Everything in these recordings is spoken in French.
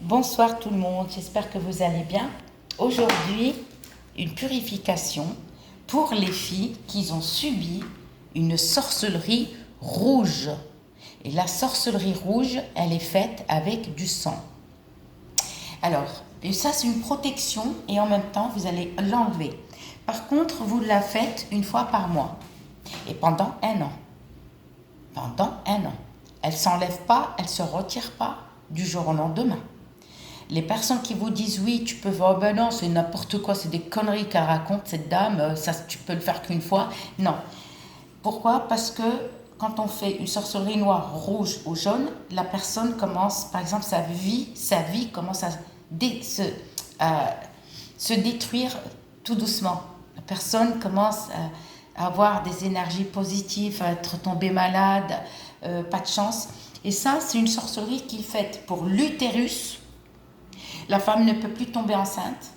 Bonsoir tout le monde, j'espère que vous allez bien. Aujourd'hui, une purification pour les filles qui ont subi une sorcellerie rouge. Et la sorcellerie rouge, elle est faite avec du sang. Alors, et ça c'est une protection et en même temps vous allez l'enlever. Par contre, vous la faites une fois par mois et pendant un an. Pendant un an. Elle ne s'enlève pas, elle ne se retire pas du jour au lendemain. Les personnes qui vous disent oui, tu peux voir, ben non, c'est n'importe quoi, c'est des conneries qu'elle raconte, cette dame, ça, tu peux le faire qu'une fois. Non. Pourquoi? Parce que quand on fait une sorcellerie noire, rouge ou jaune, la personne commence, par exemple, sa vie commence se détruire tout doucement. La personne commence à avoir des énergies positives, à être tombée malade, pas de chance. Et ça, c'est une sorcellerie qui est faite pour l'utérus. La femme ne peut plus tomber enceinte,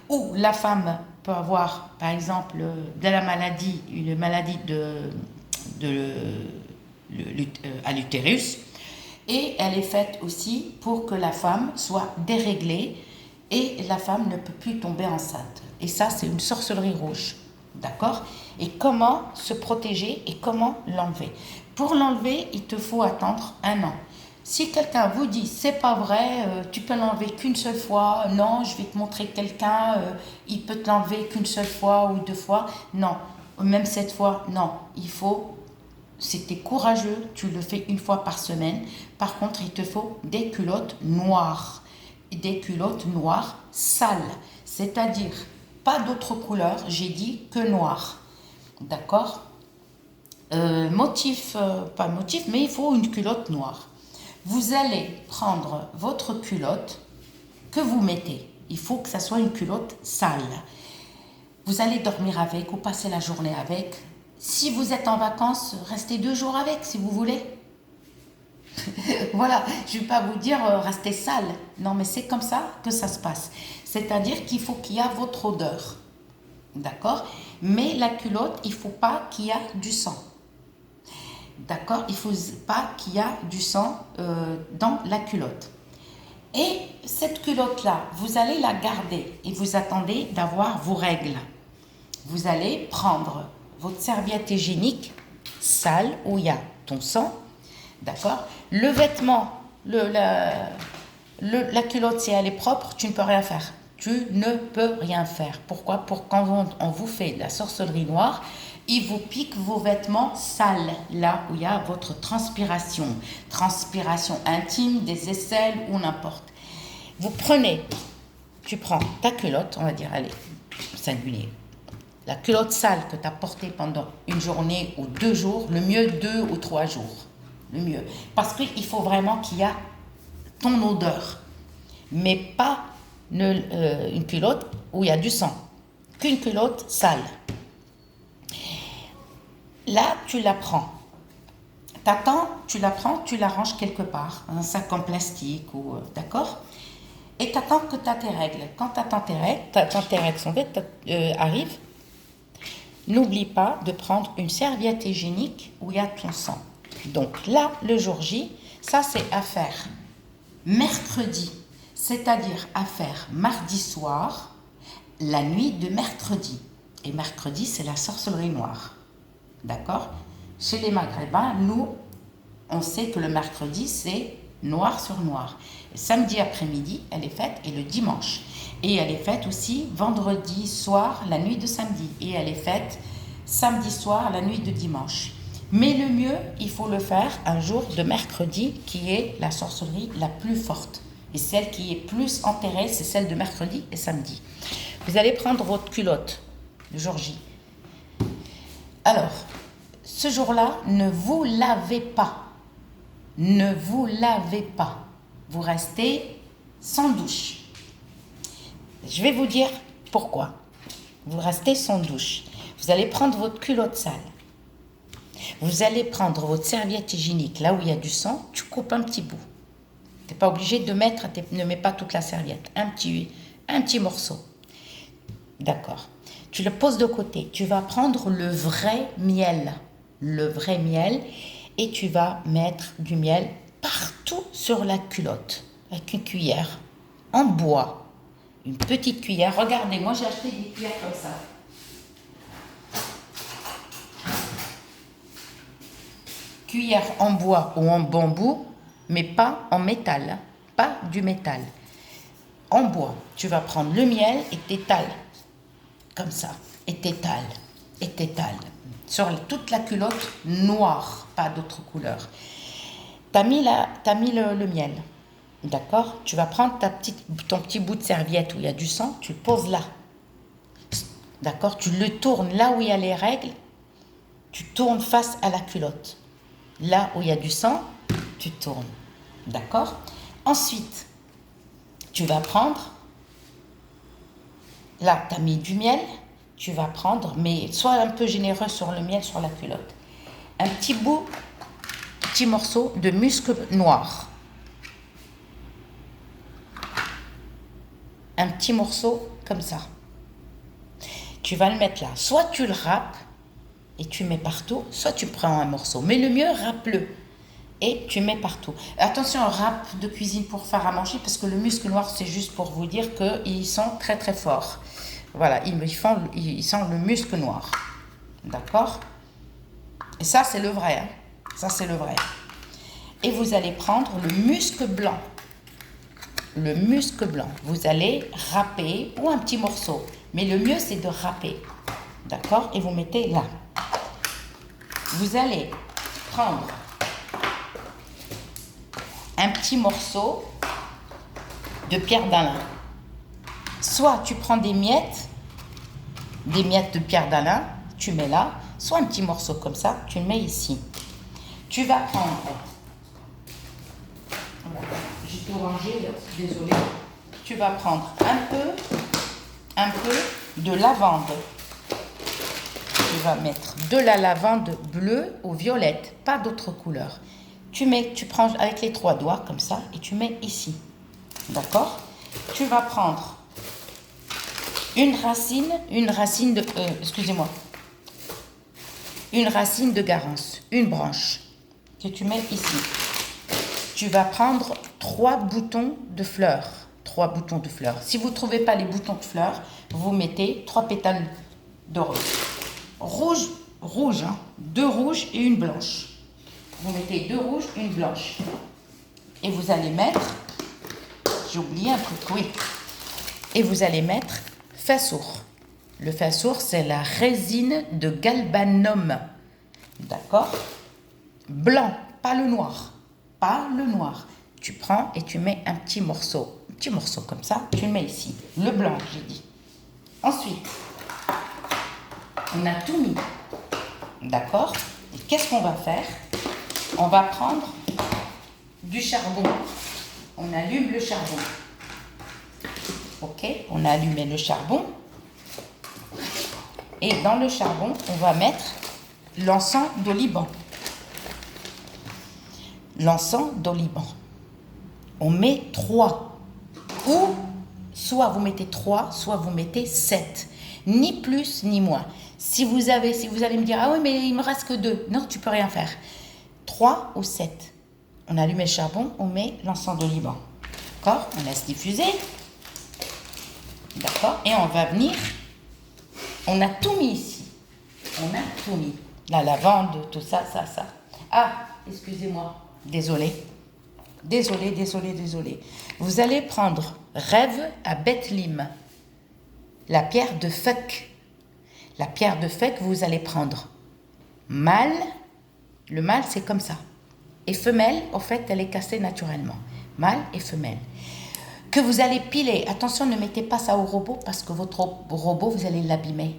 ou la femme peut avoir, par exemple, de la maladie, une maladie à l'utérus, et elle est faite aussi pour que la femme soit déréglée et la femme ne peut plus tomber enceinte. Et ça, c'est une sorcellerie rouge. D'accord? Et comment se protéger et comment l'enlever? Pour l'enlever, il te faut attendre un an. Si quelqu'un vous dit c'est pas vrai, tu peux l'enlever qu'une seule fois, non, je vais te montrer quelqu'un, il peut te l'enlever qu'une seule fois ou deux fois, non, même cette fois, non, il faut, si tu es courageux, tu le fais une fois par semaine. Par contre, il te faut des culottes noires, sales, c'est-à-dire pas d'autre couleur, j'ai dit que noir, d'accord? Pas motif, mais il faut une culotte noire. Vous allez prendre votre culotte que vous mettez. Il faut que ça soit une culotte sale. Vous allez dormir avec ou passer la journée avec. Si vous êtes en vacances, restez 2 jours avec si vous voulez. Voilà, je ne vais pas vous dire restez sale. Non, mais c'est comme ça que ça se passe. C'est-à-dire qu'il faut qu'il y ait votre odeur. D'accord? Mais la culotte, il ne faut pas qu'il y ait du sang. D'accord? Il ne faut pas qu'il y ait du sang dans la culotte. Et cette culotte-là, vous allez la garder et vous attendez d'avoir vos règles. Vous allez prendre votre serviette hygiénique sale où il y a ton sang. D'accord? Le vêtement, la culotte, si elle est propre, tu ne peux rien faire. Tu ne peux rien faire. Pourquoi? Pour quand on vous fait de la sorcellerie noire, il vous pique vos vêtements sales, là où il y a votre transpiration intime, des aisselles ou n'importe. Tu prends ta culotte, on va dire, allez, singulier, la culotte sale que tu as portée pendant une journée ou 2 jours, le mieux 2 ou 3 jours, le mieux. Parce qu'il faut vraiment qu'il y ait ton odeur, mais pas une culotte où il y a du sang, qu'une culotte sale. Là, tu la prends. Tu la prends, tu la ranges quelque part, un sac en plastique ou d'accord. Et t'attends que tu as tes règles. Quand tes règles arrivent, n'oublie pas de prendre une serviette hygiénique où il y a ton sang. Donc là, le jour J, ça c'est à faire mercredi, c'est-à-dire à faire mardi soir, la nuit de mercredi. Et mercredi, c'est la sorcellerie noire. D'accord? Chez les Maghrébins, nous, on sait que le mercredi, c'est noir sur noir. Et samedi après-midi, elle est faite, et le dimanche. Et elle est faite aussi vendredi soir, la nuit de samedi. Et elle est faite samedi soir, la nuit de dimanche. Mais le mieux, il faut le faire un jour de mercredi, qui est la sorcellerie la plus forte. Et celle qui est plus enterrée, c'est celle de mercredi et samedi. Vous allez prendre votre culotte, le jour J. Alors, ce jour-là, ne vous lavez pas. Ne vous lavez pas. Vous restez sans douche. Je vais vous dire pourquoi. Vous restez sans douche. Vous allez prendre votre culotte sale. Vous allez prendre votre serviette hygiénique, là où il y a du sang, tu coupes un petit bout. Tu n'es pas obligé de ne mets pas toute la serviette, un petit morceau. D'accord. Tu le poses de côté. Tu vas prendre le vrai miel, et tu vas mettre du miel partout sur la culotte, avec une cuillère. en bois. Une petite cuillère. Regardez, moi j'ai acheté des cuillères comme ça. Cuillère en bois ou en bambou, mais pas en métal, hein. Pas du métal. En bois, tu vas prendre le miel et t'étales comme ça, et t'étales, sur toute la culotte noire, pas d'autre couleur. T'as mis le miel, d'accord? Tu vas prendre ton petit bout de serviette où il y a du sang, tu le poses là, d'accord? Tu le tournes là où il y a les règles, tu tournes face à la culotte. Là où il y a du sang, tu tournes, d'accord? Ensuite, tu vas prendre, là, tu as mis du miel, tu vas prendre, mais sois un peu généreux sur le miel, sur la culotte. Un petit morceau de musc noir. Un petit morceau comme ça. Tu vas le mettre là. Soit tu le râpes et tu mets partout, soit tu prends un morceau. Mais le mieux, râpe-le et tu mets partout. Attention au râpe de cuisine pour faire à manger, parce que le musc noir, c'est juste pour vous dire qu'ils sont très très forts. Voilà, ils sentent le musc noir. D'accord? Et ça, c'est le vrai. Hein. Ça, c'est le vrai. Et vous allez prendre le musc blanc. Le musc blanc. Vous allez râper ou un petit morceau. Mais le mieux, c'est de râper. D'accord? Et vous mettez là. Vous allez prendre un petit morceau de pierre d'Alain. Soit tu prends des miettes de pierre d'Alain, tu mets là, soit un petit morceau comme ça, tu le mets ici. Tu vas prendre, j'ai tout rangé, désolé. Tu vas prendre un peu de lavande. Tu vas mettre de la lavande bleue ou violette, pas d'autre couleur. Tu prends avec les 3 doigts comme ça et tu mets ici. D'accord? Tu vas prendre une racine de garance, une branche que tu mets ici. Tu vas prendre 3 boutons de fleurs. 3 boutons de fleurs. Si vous ne trouvez pas les boutons de fleurs, vous mettez 3 pétales de rose. Rouge, hein, 2 rouges et une blanche. Vous mettez 2 rouges, une blanche. Et vous allez mettre, j'ai oublié un truc, oui. Et vous allez mettre fassour. Le fassour, c'est la résine de galbanum. D'accord? Blanc, pas le noir. Pas le noir. Tu prends et tu mets un petit morceau comme ça, tu le mets ici. Le blanc, j'ai dit. Ensuite, on a tout mis. D'accord? Et qu'est-ce qu'on va faire? On va prendre du charbon. On allume le charbon. Ok? On a allumé le charbon. Et dans le charbon, on va mettre l'encens d'oliban. L'encens d'oliban. On met 3. Ou soit vous mettez 3, soit vous mettez 7. Ni plus ni moins. Si vous allez me dire, ah oui, mais il me reste que 2. Non, tu peux rien faire. 3 ou 7. On allume le charbon, on met l'encens d'oliban. D'accord? On laisse diffuser. D'accord? Et on va venir. On a tout mis ici. On a tout mis. La lavande, tout ça, ça. Ah, excusez-moi. Désolée. Vous allez prendre rêve à Bethléem. La pierre de Fek. La pierre de Fek, vous allez prendre mâle. Le mâle, c'est comme ça. Et femelle, en fait, elle est cassée naturellement. Mâle et femelle. Que vous allez piler. Attention, ne mettez pas ça au robot parce que votre robot, vous allez l'abîmer.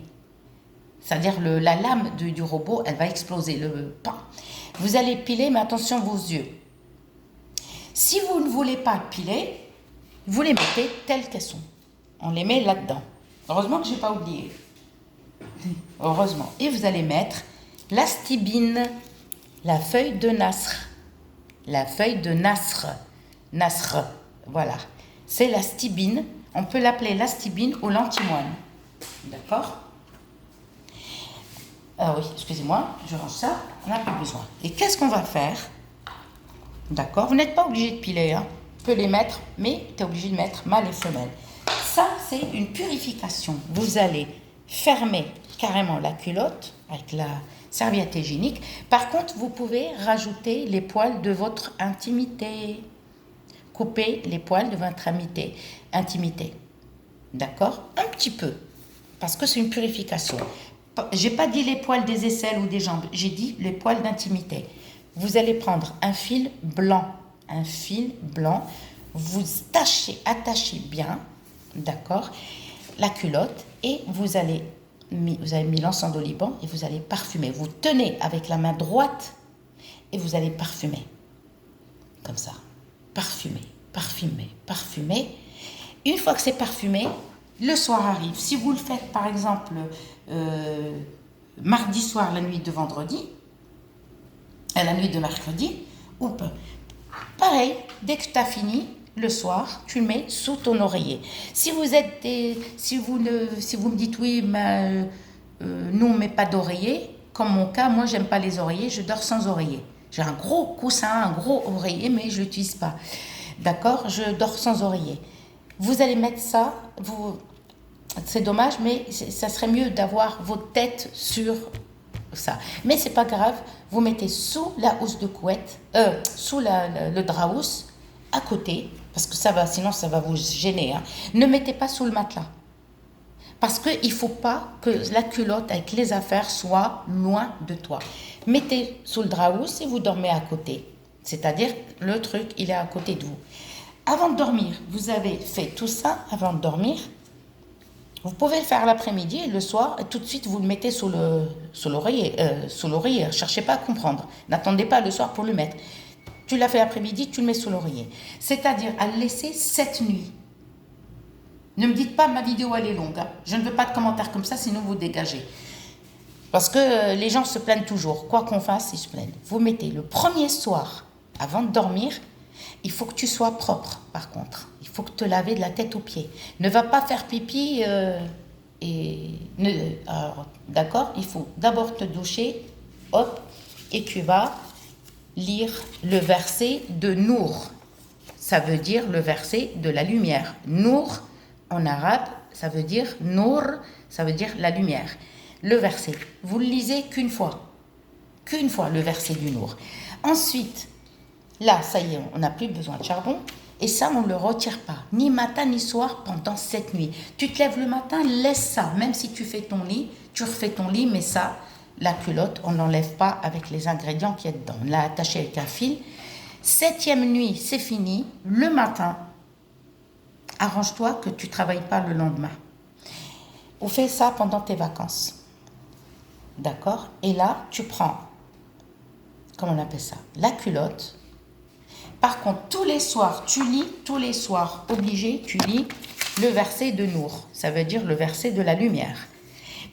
C'est-à-dire la lame du robot, elle va exploser. Le pain. Vous allez piler, mais attention vos yeux. Si vous ne voulez pas piler, vous les mettez telles qu'elles sont. On les met là-dedans. Heureusement que je n'ai pas oublié. Heureusement. Et vous allez mettre l'astibine, la feuille de nasr. La feuille de nasr. Nasr, voilà. C'est l'astibine. On peut l'appeler l'astibine ou l'antimoine. D'accord? Ah oui, excusez-moi, je range ça. On n'a plus besoin. Et qu'est-ce qu'on va faire? D'accord? Vous n'êtes pas obligé de piler, hein? peux les mettre, mais tu es obligé de mettre mâle et femelle. Ça, c'est une purification. Vous allez fermer carrément la culotte avec la serviette hygiénique. Par contre, vous pouvez rajouter les poils de votre intimité. Couper les poils de votre intimité. D'accord? Un petit peu. Parce que c'est une purification. J'ai pas dit les poils des aisselles ou des jambes. J'ai dit les poils d'intimité. Vous allez prendre un fil blanc. Un fil blanc. Vous attachez bien. D'accord? La culotte. Et vous avez mis l'encens d'oliban et vous allez parfumer. Vous tenez avec la main droite et vous allez parfumer. Comme ça. Parfumer, parfumer, parfumer. Une fois que c'est parfumé, le soir arrive. Si vous le faites, par exemple, mardi soir, la nuit de vendredi, la nuit de mercredi, ou pareil, dès que tu as fini, le soir, tu le mets sous ton oreiller. Si vous me dites oui, mais nous on met pas d'oreiller, comme mon cas, moi j'aime pas les oreillers, je dors sans oreiller. J'ai un gros coussin, un gros oreiller, mais je l'utilise pas. D'accord? Je dors sans oreiller. Vous allez mettre ça, c'est dommage, mais ça serait mieux d'avoir votre tête sur ça. Mais c'est pas grave, vous mettez sous la housse de couette, sous le drap housse, à côté, parce que sinon ça va vous gêner. Hein. Ne mettez pas sous le matelas. Parce qu'il ne faut pas que la culotte avec les affaires soit loin de toi. Mettez sous le drap housse et vous dormez à côté. C'est-à-dire, le truc, il est à côté de vous. Avant de dormir, vous avez fait tout ça avant de dormir. Vous pouvez le faire l'après-midi et le soir, et tout de suite, vous le mettez sous l'oreiller. Ne cherchez pas à comprendre. N'attendez pas le soir pour le mettre. Tu l'as fait l'après-midi, tu le mets sous l'oreiller. C'est-à-dire à le laisser 7 nuits. Ne me dites pas ma vidéo elle est longue. Hein. Je ne veux pas de commentaires comme ça, sinon vous dégagez. Parce que les gens se plaignent toujours. Quoi qu'on fasse, ils se plaignent. Vous mettez le premier soir, avant de dormir, il faut que tu sois propre, par contre. Il faut que te laver de la tête aux pieds. Ne va pas faire pipi d'accord? Il faut d'abord te doucher, hop, et tu vas lire le verset de Nour. Ça veut dire le verset de la lumière. Nour, en arabe, ça veut dire Nour, ça veut dire la lumière. Le verset, vous le lisez qu'une fois, le verset du Nour. Ensuite, là, ça y est, on n'a plus besoin de charbon, et ça, on ne le retire pas, ni matin ni soir, pendant 7 nuits. Tu te lèves le matin, laisse ça, même si tu fais ton lit, tu refais ton lit, mais ça, la culotte, on n'enlève pas avec les ingrédients qu'il y a dedans. On l'a attaché avec un fil. 7e nuit, c'est fini. Le matin, arrange-toi que tu ne travailles pas le lendemain. On fait ça pendant tes vacances. D'accord? Et là, tu prends, comment on appelle ça? La culotte. Par contre, tous les soirs, tu lis, tous les soirs, obligé, tu lis le verset de Nour. Ça veut dire le verset de la lumière.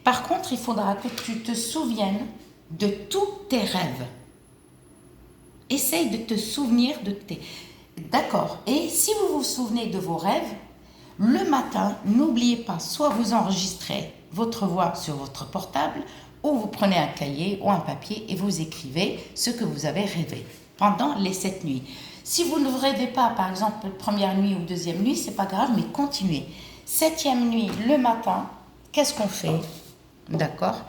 Par contre, il faudra que tu te souviennes de tous tes rêves. Essaye de te souvenir de tes... D'accord. Et si vous vous souvenez de vos rêves, le matin, n'oubliez pas, soit vous enregistrez votre voix sur votre portable, ou vous prenez un cahier ou un papier et vous écrivez ce que vous avez rêvé pendant les 7 nuits. Si vous ne rêvez pas, par exemple, première nuit ou deuxième nuit, c'est pas grave, mais continuez. 7e nuit, le matin, qu'est-ce qu'on fait? D'accord?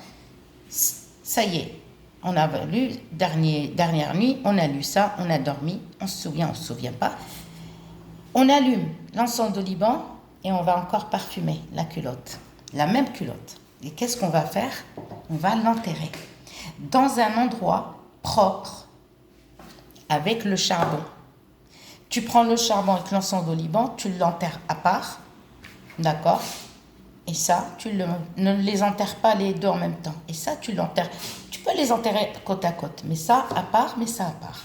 Ça y est, on a lu, dernière nuit, on a lu ça, on a dormi, on se souvient, on ne se souvient pas. On allume l'encens d'oliban et on va encore parfumer la culotte, la même culotte. Et qu'est-ce qu'on va faire? On va l'enterrer dans un endroit propre avec le charbon. Tu prends le charbon avec l'encens d'oliban, tu l'enterres à part, d'accord? Et ça, ne les enterres pas les deux en même temps. Et ça, tu l'enterres. Tu peux les enterrer côte à côte, mais ça à part, mais ça à part.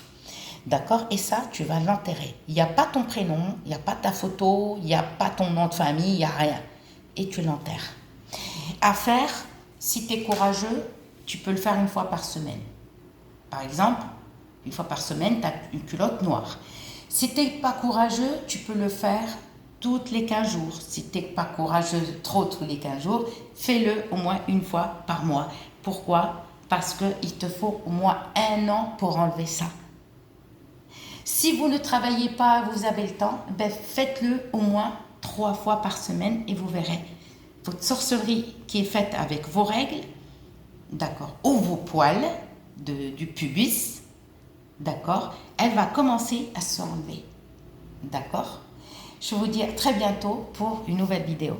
D'accord? Et ça, tu vas l'enterrer. Il n'y a pas ton prénom, il n'y a pas ta photo, il n'y a pas ton nom de famille, il n'y a rien. Et tu l'enterres. À faire, si tu es courageux, tu peux le faire une fois par semaine. Par exemple, une fois par semaine, tu as une culotte noire. Si tu n'es pas courageux, tu peux le faire toutes les 15 jours. Si tu n'es pas courageux trop tous les 15 jours, fais-le au moins une fois par mois. Pourquoi? Parce qu'il te faut au moins 1 an pour enlever ça. Si vous ne travaillez pas, vous avez le temps, ben faites-le au moins 3 fois par semaine et vous verrez. Votre sorcellerie qui est faite avec vos règles, d'accord, ou vos poils du pubis, d'accord, elle va commencer à s'enlever, d'accord. Je vous dis à très bientôt pour une nouvelle vidéo.